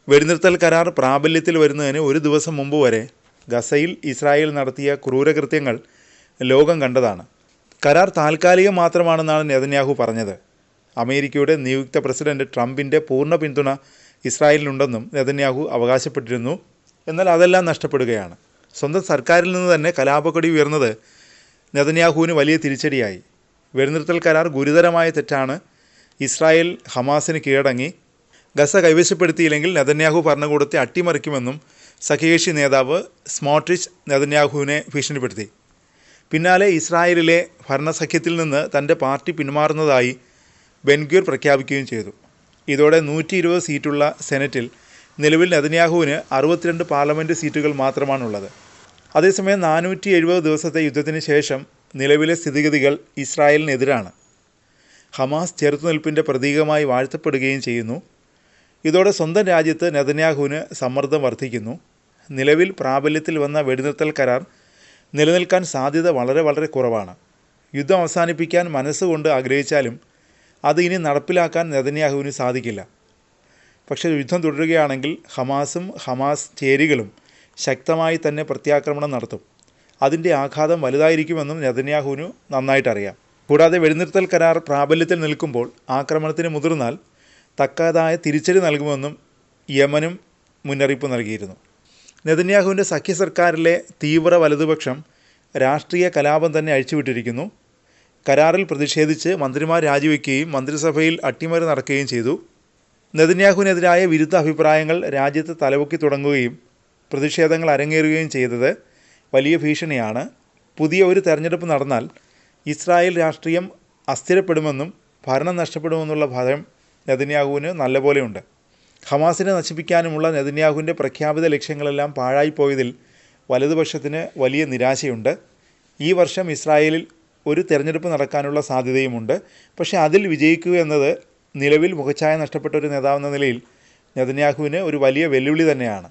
വെടിനിർത്തൽ കരാർ പ്രാബല്യത്തിൽ വരുന്നതിന് ഒരു ദിവസം മുമ്പ് വരെ ഗസയിൽ ഇസ്രായേൽ നടത്തിയ ക്രൂരകൃത്യങ്ങൾ ലോകം കണ്ടതാണ്. കരാർ താൽക്കാലികം മാത്രമാണെന്നാണ് നെതന്യാഹു പറഞ്ഞത്. അമേരിക്കയുടെ നിയുക്ത പ്രസിഡന്റ് ട്രംപിൻ്റെ പൂർണ്ണ പിന്തുണ ഇസ്രായേലിനുണ്ടെന്നും നെതന്യാഹു അവകാശപ്പെട്ടിരുന്നു. എന്നാൽ അതെല്ലാം നഷ്ടപ്പെടുകയാണ്. സ്വന്തം സർക്കാരിൽ നിന്ന് തന്നെ കലാപക്കൊടി ഉയർന്നത് നെതന്യാഹുവിന് വലിയ തിരിച്ചടിയായി. വെടിനിർത്തൽ കരാർ ഗുരുതരമായ തെറ്റാണ്. ഇസ്രായേൽ ഹമാസിന് കീഴടങ്ങി ഗസ കൈവശപ്പെടുത്തിയില്ലെങ്കിൽ നെതന്യാഹു ഭരണകൂടത്തെ അട്ടിമറിക്കുമെന്നും സഖ്യകക്ഷി നേതാവ് സ്മോട്രിച്ച് നെതന്യാഹുവിനെ ഭീഷണിപ്പെടുത്തി. പിന്നാലെ ഇസ്രായേലിലെ ഭരണസഖ്യത്തിൽ നിന്ന് തൻ്റെ പാർട്ടി പിന്മാറുന്നതായി ബെൻഗ്വിർ പ്രഖ്യാപിക്കുകയും ചെയ്തു. ഇതോടെ 120 സീറ്റുള്ള സെനറ്റിൽ നിലവിൽ നെതന്യാഹുവിന് 62 പാർലമെൻറ്റ് സീറ്റുകൾ മാത്രമാണുള്ളത്. അതേസമയം 470 ദിവസത്തെ യുദ്ധത്തിന് ശേഷം നിലവിലെ സ്ഥിതിഗതികൾ ഇസ്രായേലിനെതിരാണ്. ഹമാസ് ചെറുത്തുനിൽപ്പിൻ്റെ പ്രതീകമായി വാഴ്ത്തപ്പെടുകയും ചെയ്യുന്നു. ഇതോടെ സ്വന്തം രാജ്യത്ത് നെതന്യാഹുവിന് സമ്മർദ്ദം വർദ്ധിക്കുന്നു. നിലവിൽ പ്രാബല്യത്തിൽ വന്ന വെടിനിർത്തൽ കരാർ നിലനിൽക്കാൻ സാധ്യത വളരെ കുറവാണ്. യുദ്ധം അവസാനിപ്പിക്കാൻ മനസ്സുകൊണ്ട് ആഗ്രഹിച്ചാലും അത് ഇനി നടപ്പിലാക്കാൻ നെതന്യാഹുവിന് സാധിക്കില്ല. പക്ഷേ യുദ്ധം തുടരുകയാണെങ്കിൽ ഹമാസും ഹമാസ് ചേരികളും ശക്തമായി തന്നെ പ്രത്യാക്രമണം നടത്തും. അതിൻ്റെ ആഘാതം വലുതായിരിക്കുമെന്നും നെതന്യാഹുവിന് നന്നായിട്ടറിയാം. കൂടാതെ വെടിനിർത്തൽ കരാർ പ്രാബല്യത്തിൽ നിൽക്കുമ്പോൾ ആക്രമണത്തിന് മുതിർന്നാൽ തക്കതായ തിരിച്ചടി നൽകുമെന്നും യമനും മുന്നറിയിപ്പ് നൽകിയിരുന്നു. നെതന്യാഹുവിൻ്റെ സഖ്യ സർക്കാരിലെ തീവ്ര വലതുപക്ഷം രാഷ്ട്രീയ കലാപം തന്നെ അഴിച്ചുവിട്ടിരിക്കുന്നു. കരാറിൽ പ്രതിഷേധിച്ച് മന്ത്രിമാർ രാജിവെക്കുകയും മന്ത്രിസഭയിൽ അട്ടിമറി നടക്കുകയും ചെയ്തു. നെതന്യാഹുവിനെതിരായ വിരുദ്ധ അഭിപ്രായങ്ങൾ രാജ്യത്ത് തലപൊക്കി തുടങ്ങുകയും പ്രതിഷേധങ്ങൾ അരങ്ങേറുകയും ചെയ്തത് വലിയ ഭീഷണിയാണ്. പുതിയ ഒരു തെരഞ്ഞെടുപ്പ് നടന്നാൽ ഇസ്രായേൽ രാഷ്ട്രീയം അസ്ഥിരപ്പെടുമെന്നും ഭരണം നഷ്ടപ്പെടുമെന്നുള്ള ഭയം നെതന്യാഹുവിന് നല്ലപോലെയുണ്ട്. ഹമാസിനെ നശിപ്പിക്കാനുമുള്ള നെതന്യാഹുവിൻ്റെ പ്രഖ്യാപിത ലക്ഷ്യങ്ങളെല്ലാം പാഴായിപ്പോയതിൽ വലതുപക്ഷത്തിന് വലിയ നിരാശയുണ്ട്. ഈ വർഷം ഇസ്രായേലിൽ ഒരു തെരഞ്ഞെടുപ്പ് നടക്കാനുള്ള സാധ്യതയുമുണ്ട്. പക്ഷേ അതിൽ വിജയിക്കുക എന്നത് നിലവിൽ മുഖച്ഛായ നഷ്ടപ്പെട്ട ഒരു നേതാവെന്ന നിലയിൽ നെതന്യാഹുവിന് ഒരു വലിയ വെല്ലുവിളി തന്നെയാണ്.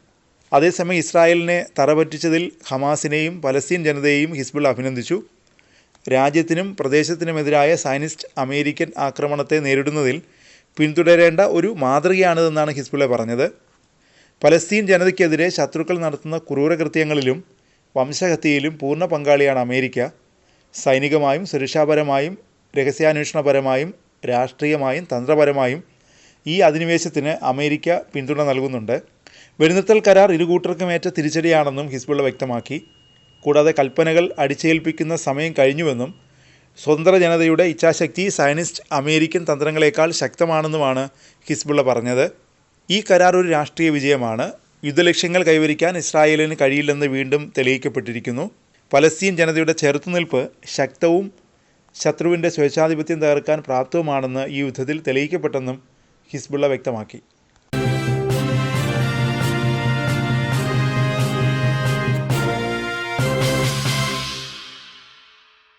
അതേസമയം ഇസ്രായേലിനെ തറപറ്റിച്ചതിൽ ഹമാസിനെയും പലസ്തീൻ ജനതയെയും ഹിസ്ബുള്ള അഭിനന്ദിച്ചു. രാജ്യത്തിനും പ്രദേശത്തിനുമെതിരായ സയനിസ്റ്റ് അമേരിക്കൻ ആക്രമണത്തെ നേരിടുന്നതിൽ പിന്തുടരേണ്ട ഒരു മാതൃകയാണിതെന്നാണ് ഹിസ്ബുള്ള പറഞ്ഞത്. പലസ്തീൻ ജനതയ്ക്കെതിരെ ശത്രുക്കൾ നടത്തുന്ന ക്രൂരകൃത്യങ്ങളിലും വംശഹത്യയിലും പൂർണ്ണ പങ്കാളിയാണ് അമേരിക്ക. സൈനികമായും സുരക്ഷാപരമായും രഹസ്യാന്വേഷണപരമായും രാഷ്ട്രീയമായും തന്ത്രപരമായും ഈ അധിനിവേശത്തിന് അമേരിക്ക പിന്തുണ നൽകുന്നുണ്ട്. വെടിനിർത്തൽ കരാർ ഇരുകൂട്ടർക്കുമേറ്റ തിരിച്ചടിയാണെന്നും ഹിസ്ബുള്ള വ്യക്തമാക്കി. കൂടാതെ കൽപ്പനകൾ അടിച്ചേൽപ്പിക്കുന്ന സമയം കഴിഞ്ഞുവെന്നും സ്വതന്ത്ര ജനതയുടെ ഇച്ഛാശക്തി സയനിസ്റ്റ് അമേരിക്കൻ തന്ത്രങ്ങളെക്കാൾ ശക്തമാണെന്നുമാണ് ഹിസ്ബുള്ള പറഞ്ഞത്. ഈ കരാർ ഒരു രാഷ്ട്രീയ വിജയമാണ്. യുദ്ധലക്ഷ്യങ്ങൾ കൈവരിക്കാൻ ഇസ്രായേലിന് കഴിയില്ലെന്ന് വീണ്ടും തെളിയിക്കപ്പെട്ടിരിക്കുന്നു. പലസ്തീൻ ജനതയുടെ ചെറുത്തുനിൽപ്പ് ശക്തവും ശത്രുവിൻ്റെ സ്വേച്ഛാധിപത്യം തകർക്കാൻ പ്രാപ്തവുമാണെന്ന് ഈ യുദ്ധത്തിൽ തെളിയിക്കപ്പെട്ടെന്നും ഹിസ്ബുള്ള വ്യക്തമാക്കി.